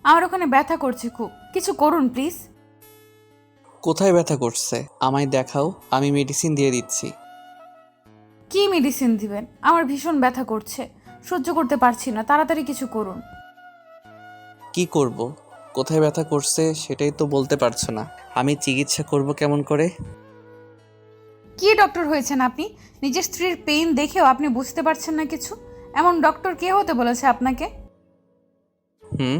আমার ওখানে ব্যথা করছে খুব, কিছু করুন প্লিজ। কোথায় ব্যথা করছে আমায় দেখাও, আমি মেডিসিন দিয়ে দিচ্ছি। কি মেডিসিন দিবেন? আমার ভীষণ ব্যথা করছে, সহ্য করতে পারছি না, তাড়াতাড়ি কিছু করুন। কি করব? কোথায় ব্যথা করছে সেটাই তো বলতে পারছো না, আমি চিকিৎসা করব কেমন করে? কি ডক্টর হয়েছেন আপনি? নিজের স্ত্রীর পেইন দেখেও আপনি বুঝতে পারছেন না কিছু? এমন ডক্টর কে হতে বলেছে আপনাকে? হুম,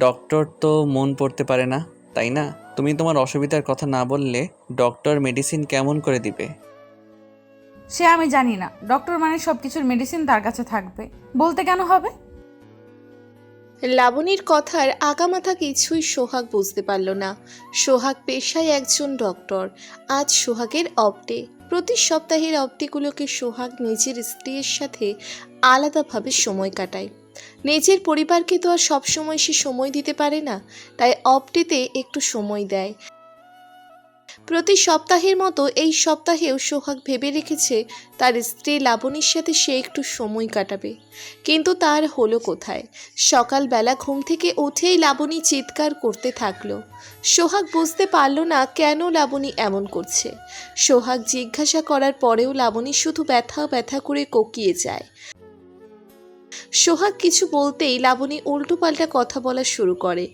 ডক্টর তো মন পড়তে পারে না, তাই না? তুমি তোমার অসুবিধার কথা না বললে ডক্টর মেডিসিন কেমন করে দিবে? সে আমি জানি না, ডক্টর মানে সব কিছুর মেডিসিন তার কাছে থাকবে, বলতে কেন হবে? লাবণীর কথার আগামাথা কিছুই সোহাগ বুঝতে পারল না। সোহাগ পেশায় একজন ডক্টর। আজ সোহাগের অফ ডে। প্রতি সপ্তাহের অফ ডেগুলোকে সোহাগ নিজের স্ত্রীর সাথে আলাদাভাবে সময় কাটায়। নিজের পরিবারকে তো আর সবসময় সে সময় দিতে পারে না, তাই অফ ডেতে একটু সময় দেয়। প্রতি সপ্তাহের মতো এই সপ্তাহেও সোহাগ ভেবে রেখেছে তার স্ত্রী লাবণীর সাথে সে একটু সময় কাটাবে, কিন্তু তার হলো কোথায়? সকালবেলা ঘুম থেকে উঠেই লাবণী চিৎকার করতে থাকলো। সোহাগ বুঝতে পারল না কেন লাবণী এমন করছে। সোহাগ জিজ্ঞাসা করার পরেও লাবণী শুধু ব্যথা ব্যথা করে কোকিয়ে যায়। সোহাগ কিছু বলতেই লাবণী উল্টোপাল্টা কথা বলা শুরু করে।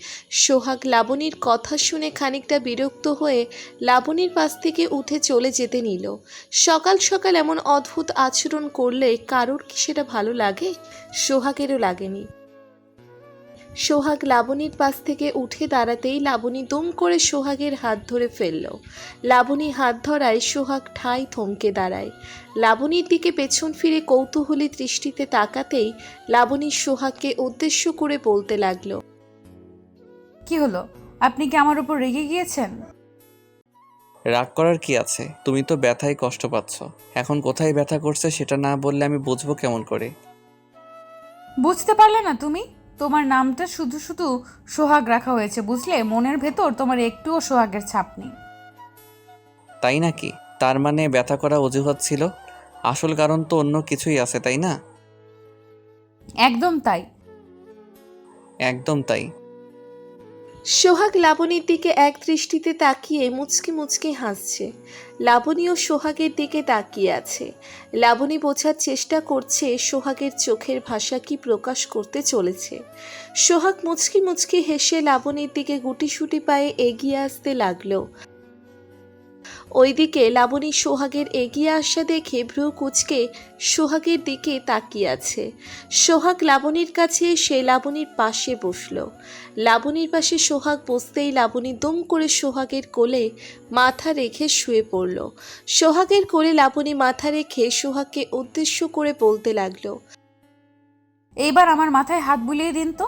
সোহাগ লাবণীর কথা শুনে খানিকটা বিরক্ত হয়ে লাবণীর পাশ থেকে উঠে চলে যেতে নিল। সকাল সকাল এমন অদ্ভুত আচরণ করলে কারোর কি সেটা ভালো লাগে? সোহাগেরও লাগেনি। সোহাগ লাবণীর পাশ থেকে উঠে দাঁড়াতেই লাবণী দুম করে সোহাগের হাত ধরে ফেলল। লাবণী হাত ধরায় সোহাগ ঠায় থমকে দাঁড়ায়। লাবণীর দিকে পেছন ফিরে কৌতূহলী দৃষ্টিতে তাকাতেই লাবণী সোহাগকে উদ্দেশ্য করে বলতে লাগলো। কি হলো? আপনি কি আমার উপর রেগে গিয়েছেন? রাগ করার কি আছে? তুমি তো ব্যথায় কষ্ট পাচ্ছ। এখন কোথায় ব্যথা করছে সেটা না বললে আমি বুঝবো কেমন করে? বুঝতে পারলে না তুমি? তোমার নামটা শুধু শুধু সোহাগ রাখা হয়েছে, বুঝলে? মনের ভেতর তোমার একটুও সোহাগের ছাপ নেই। তাই নাকি? তার মানে ব্যথা করা অজুহাত ছিল? আসল কারণ তো অন্য কিছুই আছে, তাই না? একদম তাই। একদম তাই। সোহাগ লাবণীর দিকে এক দৃষ্টিতে তাকিয়ে মুচকি মুচকি হাসছে। লাবণীও সোহাগের দিকে তাকিয়ে আছে। লাবণী বোঝার চেষ্টা করছে সোহাগের চোখের ভাষা কি প্রকাশ করতে চলেছে। সোহাগ মুচকি মুচকি হেসে লাবণীর দিকে গুটিসুটি পায়ে এগিয়ে আসতে লাগলো। ওইদিকে লাবণী সোহাগের এগিয়ে আসা দেখে ভ্রু কুঁচকে সোহাগের দিকে তাকিয়ে আছে। সোহাগ লাবণীর কাছে এসে লাবণীর পাশে বসলো। লাবণীর পাশে সোহাগ বসতেই লাবণী দুম করে সোহাগের কোলে মাথা রেখে শুয়ে পড়ল। সোহাগের কোলে লাবণী মাথা রেখে সোহাগকে উদ্দেশ্য করে বলতে লাগলো। এইবার আমার মাথায় হাত বুলিয়ে দিন তো।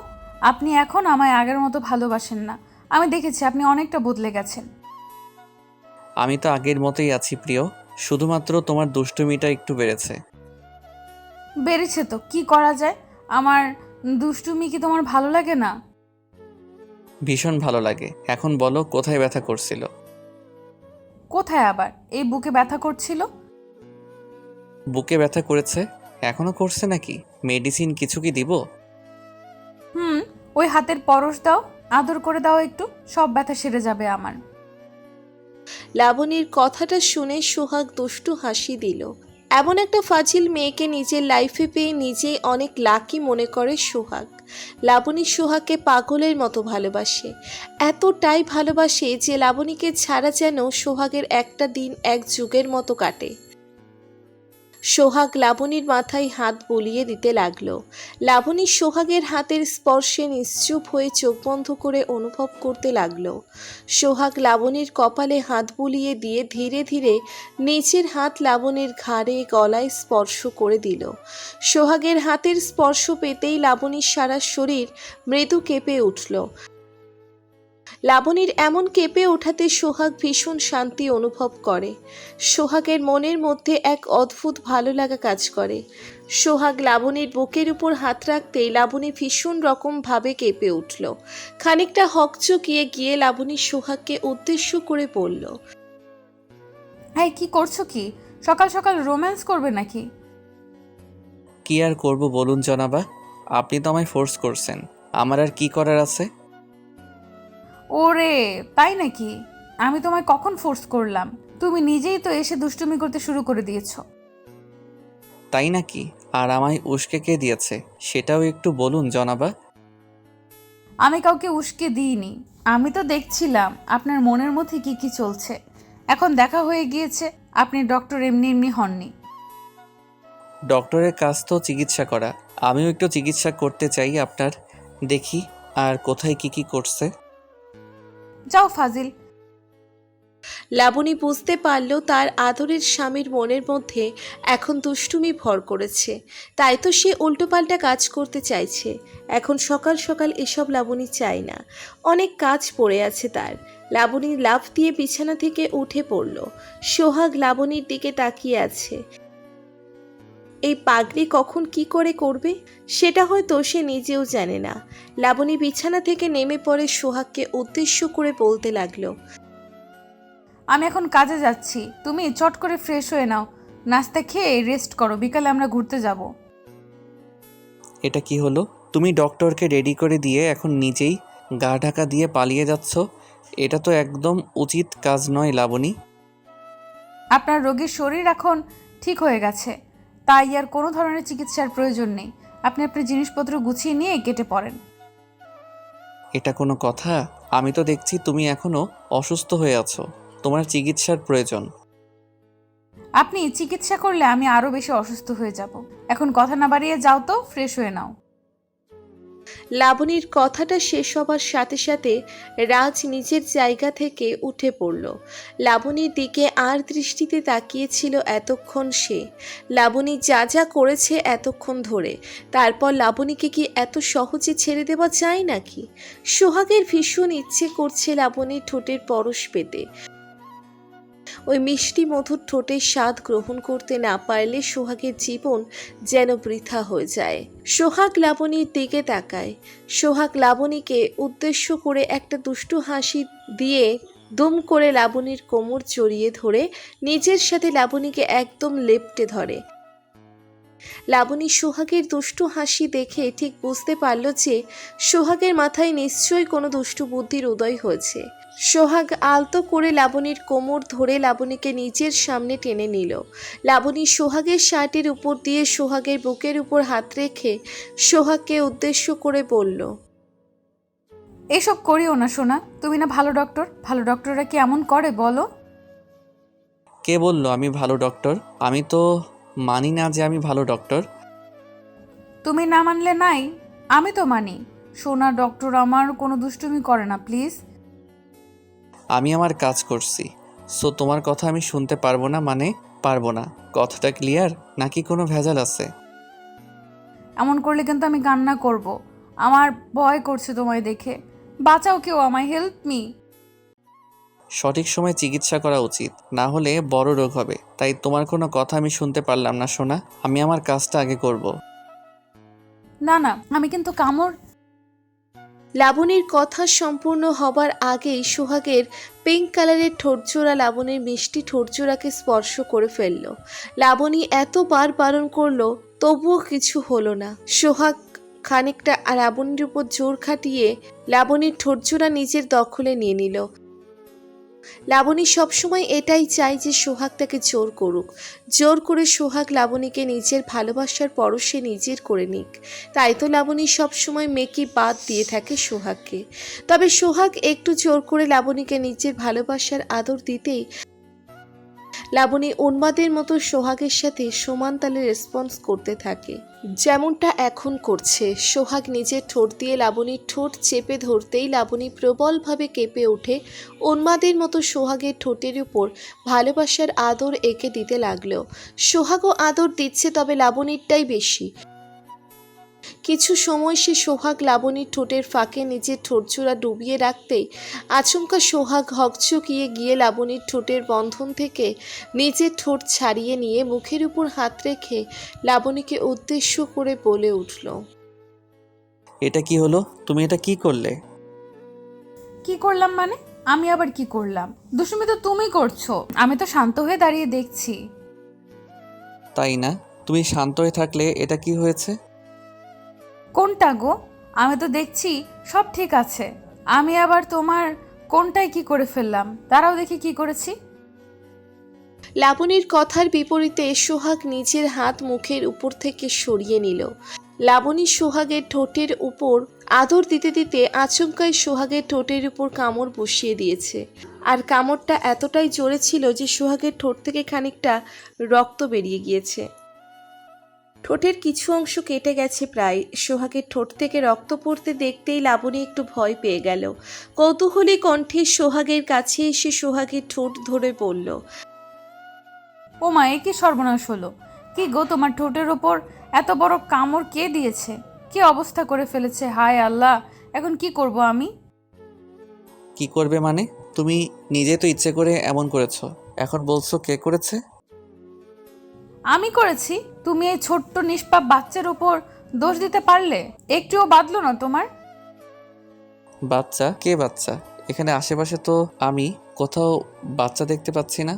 আপনি এখন আমায় আগের মতো ভালোবাসেন না, আমি দেখেছি, আপনি অনেকটা বদলে গেছেন। আমি তো আগের মতোই আছি প্রিয়, শুধুমাত্র তোমার দুষ্টুমিটা একটু বেড়েছে। বেড়েছে তো কি করা যায়? আমার দুষ্টুমি কি তোমার ভালো লাগে না? ভীষণ ভালো লাগে। এখন বলো কোথায় ব্যথা করছিল? কোথায় আবার? এই বুকে ব্যথা করছিল। বুকে ব্যথা করেছে? এখনো করছে নাকি? মেডিসিন কিছু কি দিব? হুম, ওই হাতের পরশ দাও, আদর করে দাও একটু, সব ব্যথা সেরে যাবে আমার। লাবণীর কথাটা শুনে সোহাগ দুষ্টু হাসি দিল। এমন একটা ফাজিল মেয়েকে নিজের লাইফে পেয়ে নিজেই অনেক লাকি মনে করে সোহাগ। লাবণী সোহাগকে পাগলের মতো ভালোবাসে। এতটাই ভালোবাসে যে লাবণীকে ছাড়া যেন সোহাগের একটা দিন এক যুগের মতো কাটে। সোহাগ লাবণীর মাথায় হাত বুলিয়ে দিতে লাগলো। লাবণী সোহাগের হাতের স্পর্শে নিশ্চুপ হয়ে চোখ বন্ধ করে অনুভব করতে লাগলো। সোহাগ লাবণীর কপালে হাত বুলিয়ে দিয়ে ধীরে ধীরে নিচের হাত লাবণীর ঘাড়ে গলায় স্পর্শ করে দিল। সোহাগের হাতের স্পর্শ পেতেই লাবণীর সারা শরীর মৃদু কেঁপে উঠল। লাবণীর এমন কেঁপে ওঠাতে সোহাগ ভীষণ শান্তি অনুভব করে। সোহাগের মনের মধ্যে এক অদ্ভুত ভালো লাগা কাজ করে। সোহাগ লাবণীর বুকের উপর হাত রাখতেই লাবণী ভীষণ রকম ভাবে কেঁপে উঠল। খানিকটা হকচকিয়ে গিয়ে লাবণী সোহাগকে উদ্দেশ্য করে বলল। এই কি করছো কি? সকাল সকাল রোম্যান্স করবে নাকি? কি আর করব বলুন জনাবা, আপনি তো আমায় ফোর্স করছেন, আমার আর কি করার আছে? ওরে, তাই নাকি? আমি তোমায় কখন ফোর্স করলাম? তুমি নিজেই তো এসে দুষ্টুমি করতে শুরু করে দিয়েছো। তাই নাকি? আর আমায় উস্কে কে দিয়েছে সেটাও একটু বলুন জনাবা। আমি কাউকে উস্কে দিইনি। আমি তো দেখছিলাম আপনার মনের মধ্যে কি কি চলছে। এখন দেখা হয়ে গিয়েছে, আপনি ডক্টর এমনি এমনি হননি। ডক্টরের কাজ তো চিকিৎসা করা। আমিও একটু চিকিৎসা করতে চাই আপনার। দেখি আর কোথায় কি কি করছে। যাও ফাজিল। লাবণী বুঝতে পারল তার আদরের স্বামীর মনের মধ্যে এখন দুষ্টুমি ভর করেছে, তাই তো সে উল্টোপাল্টা কাজ করতে চাইছে। এখন সকাল সকাল এসব লাবণী চায় না, অনেক কাজ পড়ে আছে তার। লাবণী লাফ দিয়ে বিছানা থেকে উঠে পড়ল। সোহাগ লাবণীর দিকে তাকিয়ে আছে। এই পাগড়ি কখন কি করে করবে সেটা হয়তো সে নিজেও জানে না। লাবণী বিছানা থেকে নেমে পড়ে সোহাগকে উদ্দেশ্য করে বলতে লাগলো, আমি এখন কাজে যাচ্ছি, তুমি চট করে ফ্রেশ হয়ে নাও, নাস্তা খেয়ে রেস্ট করো, বিকালে আমরা ঘুরতে যাব। এটা কি হলো? তুমি ডক্টরকে রেডি করে দিয়ে এখন নিজেই গা ঢাকা দিয়ে পালিয়ে যাচ্ছ। এটা তো একদম উচিত কাজ নয় লাবণী। আপনার রোগীর শরীর এখন ঠিক হয়ে গেছে, তাই আর কোনো ধরনের চিকিৎসার প্রয়োজন নেই। আপনি আপনার জিনিসপত্র গুছিয়ে নিয়ে কেটে পড়েন। এটা কোনো কথা? আমি তো দেখছি তুমি এখনো অসুস্থ হয়ে আছো, তোমার চিকিৎসার প্রয়োজন। আপনি চিকিৎসা করলে আমি আরো বেশি অসুস্থ হয়ে যাব। এখন কথা না বাড়িয়ে যাও তো, ফ্রেশ হয়ে নাও। লাবণীর কথাটা শেষ হবার সাথে সাথে রাজ নিজের জায়গা থেকে উঠে পড়ল। লাবণীর দিকে আর দৃষ্টিতে তাকিয়েছিল এতক্ষণ সে। লাবণী যা যা করেছে এতক্ষণ ধরে, তারপর লাবণীকে কি এত সহজে ছেড়ে দেওয়া যায় নাকি? সোহাগের ভীষণ ইচ্ছে করছে লাবণীর ঠোঁটের পরশ পেতে। ওই মিষ্টি মধুর ঠোঁটের স্বাদ গ্রহণ করতে না পারলে সোহাগের জীবন যেন বৃথা হয়ে যায়। সোহাগ লাবণীর দিকে তাকায়। সোহাগ লাবণীকে উদ্দেশ্য করে একটা দুষ্টু হাসি দিয়ে দুম করে লাবণীর কোমর জড়িয়ে ধরে নিজের সাথে লাবণীকে একদম লেপ্টে ধরে। লাবণী সোহাগের দুষ্টু হাসি দেখে ঠিক বুঝতে পারল যে সোহাগের মাথায় নিশ্চয়ই কোনো দুষ্টু বুদ্ধির উদয় হয়েছে। সোহাগ আলতো করে লাবণীর কোমর ধরে লাবণীকে নিজের সামনে টেনে নিল। লাবণী সোহাগের শার্টের উপর দিয়ে সোহাগের বুকের উপর হাত রেখে সোহাগকে উদ্দেশ্য করে বলল, এসব করিও না সোনা, তুমি না ভালো ডক্টর। ভালো ডক্টররা কি এমন করে বলো? কে বললো আমি ভালো ডক্টর? আমি তো মানি না যে আমি ভালো ডক্টর। তুমি না মানলে নাই, আমি তো মানি। সোনা, ডক্টর আমার কোনো দুষ্টুমি করে না, প্লিজ। আমি আমার কাজ করছি, সো তোমার কথা আমি শুনতে পারবো না মানে পারবো না। কথাটা ক্লিয়ার নাকি কোনো ভেজাল আছে? এমন করলে কিন্তু আমি কান্না করব। আমার ভয় করছে তোমায় দেখে। বাঁচাও কেউ আমায়, হেল্প মি। সঠিক সময় চিকিৎসা করা উচিত, না হলে বড় রোগ হবে। তাই তোমার কোনো কথা আমি শুনতে পারলাম না সোনা। আমি আমার কাজটা আগে করব। না না, আমি কিন্তু কামড়। লাবণীর কথা সম্পূর্ণ হবার আগেই সোহাগের পিঙ্ক কালারের ঠোঁটজোড়া লাবণীর মিষ্টি ঠোঁটজোড়াকে স্পর্শ করে ফেলল। লাবণী এতবার বারণ করলো, তবুও কিছু হলো না। সোহাগ খানিকটা লাবণীর উপর জোর খাটিয়ে লাবণীর ঠোঁটজোড়া নিজের দখলে নিয়ে নিল। লাবণী সবসময় এটাই চায় যে সোহাগ তাকে জোর করুক, জোর করে সোহাগ লাবণীকে নিজের ভালোবাসার পরশে নিজের করে নিক। তাই তো লাবণী সবসময় মেকি বাদ দিয়ে থাকে সোহাগকে। তবে সোহাগ একটু জোর করে লাবণীকে নিজের ভালোবাসার আদর দিতেই লাবণী উন্মাদের মতো সোহাগের সাথে সমান তালে রেসপন্স করতে থাকে, যেমনটা এখন করছে। সোহাগ নিজের ঠোঁট দিয়ে লাবণীর ঠোঁট চেপে ধরতেই লাবণী প্রবলভাবে কেঁপে ওঠে। উন্মাদের মতো সোহাগের ঠোঁটের উপর ভালোবাসার আদর এঁকে দিতে লাগলো। সোহাগও আদর দিচ্ছে, তবে লাবণীরটাই বেশি। কিছু সময় সে সোহাগ লাবণীর ঠোঁটের ফাঁকে নিজের ঠোঁটজোড়া ডুবিয়ে রাখতেই আচমকা সোহাগ হকচকিয়ে গিয়ে লাবণীর ঠোঁটের বন্ধন থেকে নিজের ঠোঁট ছাড়িয়ে নিয়ে মুখের উপর হাত রেখে লাবণীকে উদ্দেশ্য করে বলে উঠল, এটা কি হলো? তুমি এটা কি করলে? কি করলাম মানে? আমি আবার কি করলাম? দুষ্টুমি তো তুমি করছো, আমি তো শান্ত হয়ে দাঁড়িয়ে দেখছি। তাই না? তুমি শান্ত হয়ে থাকলে এটা কি হয়েছে? কোনটা গো? আমি তো দেখছি সব ঠিক আছে। আমি আবার তোমার কোনটায় কি করে ফেললাম? দাঁড়াও দেখি কি করেছি। লাবণীর কথার বিপরীতে সোহাগ নিজের হাত মুখের উপর থেকে সরিয়ে নিল। লাবণী সোহাগের ঠোঁটের উপর আদর দিতে দিতে আচমকাই সোহাগের ঠোঁটের উপর কামড় বসিয়ে দিয়েছে। আর কামড়টা এতটাই জোরে ছিল যে সোহাগের ঠোঁট থেকে খানিকটা রক্ত বেরিয়ে গিয়েছে। ঠোঁটের কিছু অংশ কেটে গেছে প্রায়। সোহাগের ঠোঁট থেকে রক্ত পড়তে দেখতেই লাবণী একটু ভয় পেয়ে গেল। কৌতূহলী কণ্ঠে সোহাগের কাছে এসে সোহাগের ঠোঁট ধরে বলল, ও মা, এ কি সর্বনাশ হলো! কি গো, তোমার ঠোঁটের ওপর এত বড় কামড় কে দিয়েছে? কি অবস্থা করে ফেলেছে! হায় আল্লাহ, এখন কি করব আমি? কি করবে মানে? তুমি নিজে তো ইচ্ছে করে এমন করেছো, এখন বলছো কে করেছে? আমি করেছি? তুমি এই ছোট্ট নিষ্পাপ বাচ্চার উপর দোষ দিতে পারলে? একটুও বাদলো না তোমার? বাচ্চা? কে বাচ্চা? এখানে আশেপাশে তো আমি কোথাও বাচ্চা দেখতে পাচ্ছি না।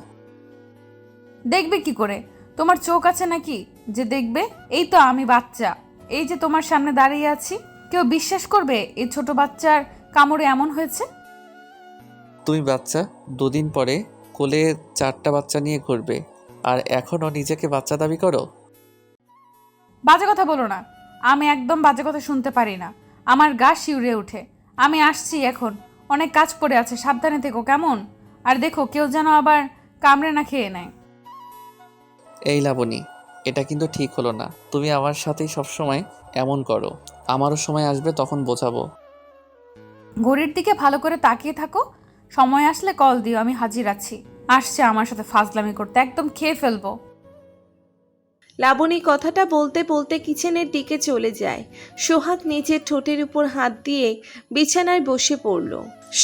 দেখবে কি করে? তোমার চোখ আছে নাকি যে দেখবে? এই তো আমি বাচ্চা, এই যে তোমার সামনে দাঁড়িয়ে আছি। কেউ বিশ্বাস করবে এই ছোট বাচ্চার কামড়ে এমন হয়েছে? তুমি বাচ্চা? দুদিন পরে কোলে 4টা বাচ্চা নিয়ে ঘুরবে, আর এখনও নিজেকে বাচ্চা দাবি করো? বাজে কথা বলো না। আমি একদম বাজে কথা শুনতে পারি না। আমার গা শিউরে ওঠে। আমি আসছি এখন, অনেক কাজ পড়ে আছে, সাবধানে থেকো কেমন? আর দেখো কেউ যেন আবার কামড়ে না খেয়ে নেয়। এই লাবণী, এটা কিন্তু ঠিক হলো না। তুমি আমার সাথেই সবসময় এমন করো। আমারও সময় আসবে, তখন বোঝাবো। ঘড়ির দিকে ভালো করে তাকিয়ে থাকো। সময় আসলে কল দিও, আমি হাজির আছি। আসছে আমার সাথে ফাজলামি করতে, একদম খেয়ে ফেলবো। লাবণী কথাটা বলতে বলতে কিচেনের দিকে চলে যায়। সোহাগ নিজের ঠোঁটের উপর হাত দিয়ে বিছানায় বসে পড়ল।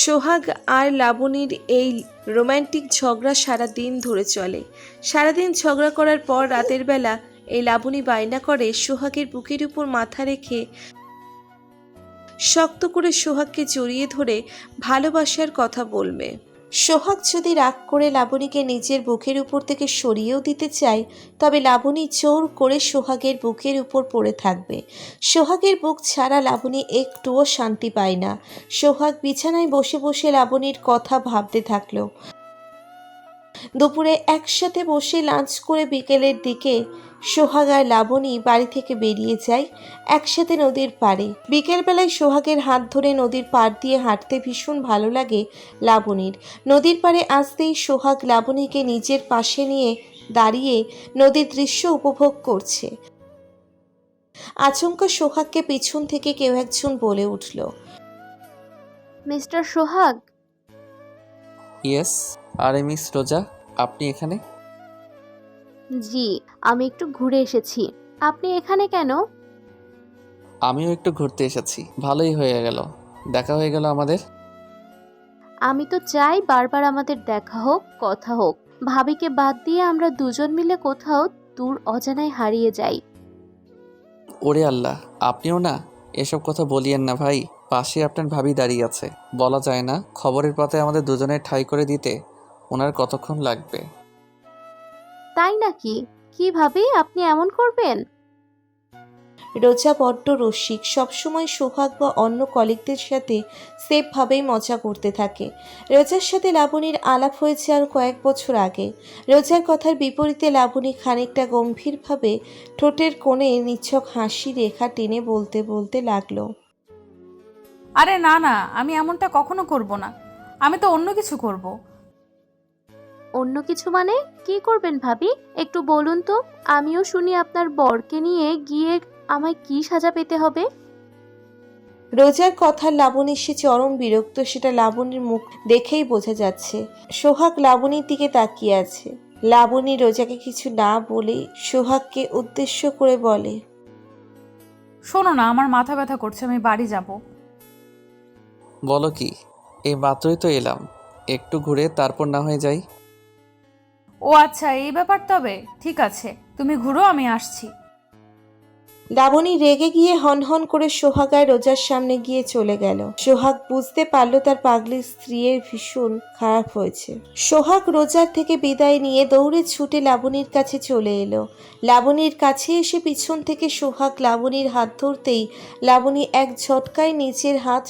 সোহাগ আর লাবণীর এই রোমান্টিক ঝগড়া সারা দিন ধরে চলে। সারাদিন ঝগড়া করার পর রাতের বেলা এই লাবণী বায়না করে সোহাগের বুকের উপর মাথা রেখে শক্ত করে সোহাগকে জড়িয়ে ধরে ভালোবাসার কথা বলবে। সোহাগ যদি রাগ করে লাবণীকে নিজের বুকের উপর থেকে সরিয়েও দিতে চায়, তবে লাবণী জোর করে সোহাগের বুকের উপর পড়ে থাকবে। সোহাগের বুক ছাড়া লাবণী একটুও শান্তি পায় না। সোহাগ বিছানায় বসে বসে লাবণীর কথা ভাবতে থাকলো। দুপুরে একসাথে বসে লাঞ্চ করে বিকেলের দিকে সোহাগ আর লাবণী বাড়ি থেকে বেরিয়ে যায় একসাথে নদীর পাড়ে। বিকেলবেলায় সোহাগের হাত ধরে নদীর পাড় দিয়ে হাঁটতে ভীষণ ভালো লাগে লাবণীর। নদীর পাড়ে আসতেই সোহাগ লাবণীকে নিজের পাশে নিয়ে দাঁড়িয়ে নদীর দৃশ্য উপভোগ করছে। আচমকা সোহাগকে পিছন থেকে কেউ একজন বলে উঠল, মিস্টার সোহাগ। ইয়েস। আরে মিস রোজা, আপনি এখানে? জি, আমি একটু ঘুরে এসেছি। আপনি এখানে কেন? আমিও একটু ঘুরতে এসেছি। ভালোই হয়ে গেল, দেখা হয়ে গেল আমাদের। আমি তো চাই বারবার আমাদের দেখা হোক, কথা হোক। ভাবিকে বাদ দিয়ে আমরা দুজন মিলে কোথাও দূর অজানায় হারিয়ে যাই। ওরে আল্লাহ, আপনিও না! এসব কথা বলিয়েন না ভাই। পাশে আপনার ভাবি দাঁড়িয়ে আছে, বলা যায় না খবরের পাতায় আমাদের দুজনের ঠাঁই করে দিতে ওনার কতক্ষণ লাগবে। তাই নাকি? কি ভাবি, আপনি এমন করবেন? রোজা বড্ড রসিক, সবসময় সোহাগ বা অন্য কলিগদের সাথে সেফভাবেই মজা করতে থাকে। রোজার সাথে লাবণীর আলাপ হয়েছে আর কয়েক বছর আগে। রোজার কথার বিপরীতে লাবণী খানিকটা গম্ভীরভাবে ঠোঁটের কোণে নিছক হাসি রেখা টেনে বলতে বলতে লাগলো, আরে না না, আমি এমনটা কখনো করব না। আমি তো অন্য কিছু করব। অন্য কিছু মানে? কি করবেন ভাবি, একটু বলুন তো, আমিও শুনি। আপনার বরকে নিয়ে গিয়ে আমায় কি সাজা পেতে হবে? রোজার কথার লাবণী সে চরম বিরক্ত, সেটা লাবণীর মুখ দেখেই বোঝা যাচ্ছে। সোহাগ লাবণীর দিকে তাকিয়ে আছে। লাবণী রোজাকে কিছু না বলে সোহাগকে উদ্দেশ্য করে বলে, শোনো না, আমার মাথা ব্যথা করছে, আমি বাড়ি যাব। বলো কি? এই মাত্রই তো এলাম, একটু ঘুরে তারপর না হয়ে যাই। ও আচ্ছা, এই ব্যাপার তবে ঠিক আছে, তুমি ঘুরো, আমি আসছি। লাবণী রেগে গিয়ে হনহন করে সোহাগ আর রোজার সামনে গিয়ে চলে গেল। সোহাগ বুঝতে পারল তার পাগলি স্ত্রীর ভীষণ খারাপ হয়েছে। সোহাগ রোজার থেকে বিদায় নিয়ে দৌড়ে ছুটে লাবণীর কাছে চলে এলো। লাবণীর কাছে এসে পিছন থেকে সোহাগ লাবণীর হাত ধরতেই লাবণী এক ঝটকায় নিচের হাত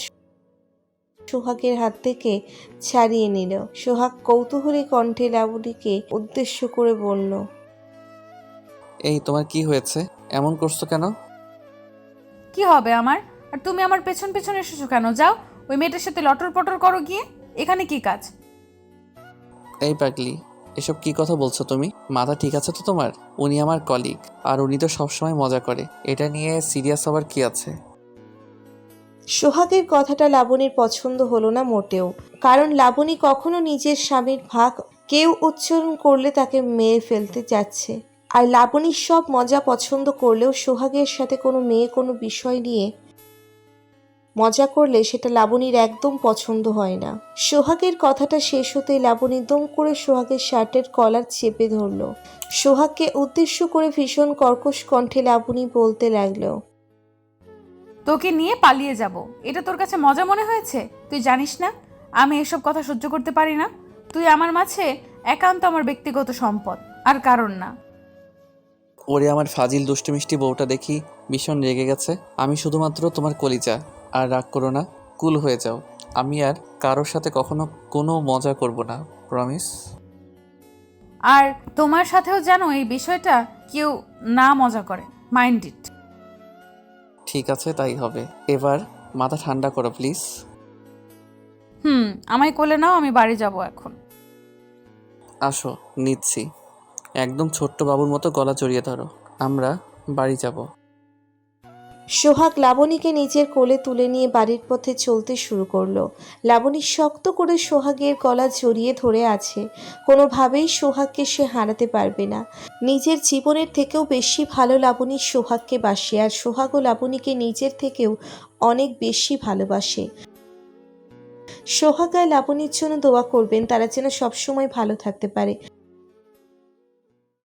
সোহাগের হাত থেকে ছাড়িয়ে নিল। সোহাগ কৌতূহলী কণ্ঠে লাবণীকে উদ্দেশ্য করে বলল, এই তোমার কি হয়েছে? এমন করছো কেন? কি হবে আমার? আর তুমি আমার পেছন পেছন এসেছো কেন? যাও ওই মেয়েটার সাথে লটর পটর করো গিয়ে। এখানে কি কাজ? এই পাগলি, এসব কি কথা বলছো তুমি? মাথা ঠিক আছে তো তোমার? উনি আমার কলিগ, আর উনি তো সবসময় মজা করে। এটা নিয়ে সিরিয়াস হওয়ার কি আছে? সোহাগের কথাটা লাবণীর পছন্দ হলো না মোটেও, কারণ লাবণী কখনো নিজের স্বামীর ভাগ কেউ উচ্চারণ করলে তাকে মেরে ফেলতে যাচ্ছে। আর লাবণীর সব মজা পছন্দ করলেও সোহাগের সাথে কোনো মেয়ে কোনো বিষয় নিয়ে মজা করলে সেটা লাবণীর একদম পছন্দ হয় না। সোহাগের কথাটা শেষ হতেই লাবণী দম করে সোহাগের শার্টের কলার চেপে ধরল। সোহাগকে উদ্দেশ্য করে ভীষণ কর্কশ কণ্ঠে লাবণী বলতে লাগলো, তোকে নিয়ে পালিয়ে যাব, এটা তোর কাছে মজা মনে হয়েছে? তুই জানিস না আমি এসব কথা সহ্য করতে পারি না। তুই আমার মাঝে একান্ত আমার ব্যক্তিগত সম্পদ, আর কারণ না। ওরে আমার ফাজিল দুষ্টু মিষ্টি বউটা দেখি ভীষণ রেগে গেছে। আমি শুধুমাত্র তোমার কলিজা, আর রাগ করো না, কুল হয়ে যাও। আমি আর কারোর সাথে কখনো কোনো মজা করব না, প্রমিস। আর তোমার সাথেও যেন এই বিষয়টা কেউ না মজা করে, মাইন্ড ইট। ঠিক আছে, তাই হবে। এবার মাথা ঠান্ডা করো প্লিজ। আমায় কোলে নাও, আমি বাড়ি যাব এখন। আসো, নিচ্ছি। একদম ছোট্ট বাবুর মতো গলা জড়িয়ে ধরো, আমরা বাড়ি যাব। সোহাগ লাবণীকে নিজের কোলে তুলে নিয়ে বাড়ির পথে চলতে শুরু করলো। লাবণী শক্ত করে সোহাগের গলা জড়িয়ে ধরে আছে। কোনোভাবেই সোহাগকে সে হারাতে পারবে না। নিজের জীবনের থেকেও বেশি ভালো লাবণী সোহাগকে বাসে, আর সোহাগও লাবণীকে নিজের থেকেও অনেক বেশি ভালোবাসে। সোহাগ আর লাবণীর জন্য দোয়া করবেন, তারা যেন সবসময় ভালো থাকতে পারে।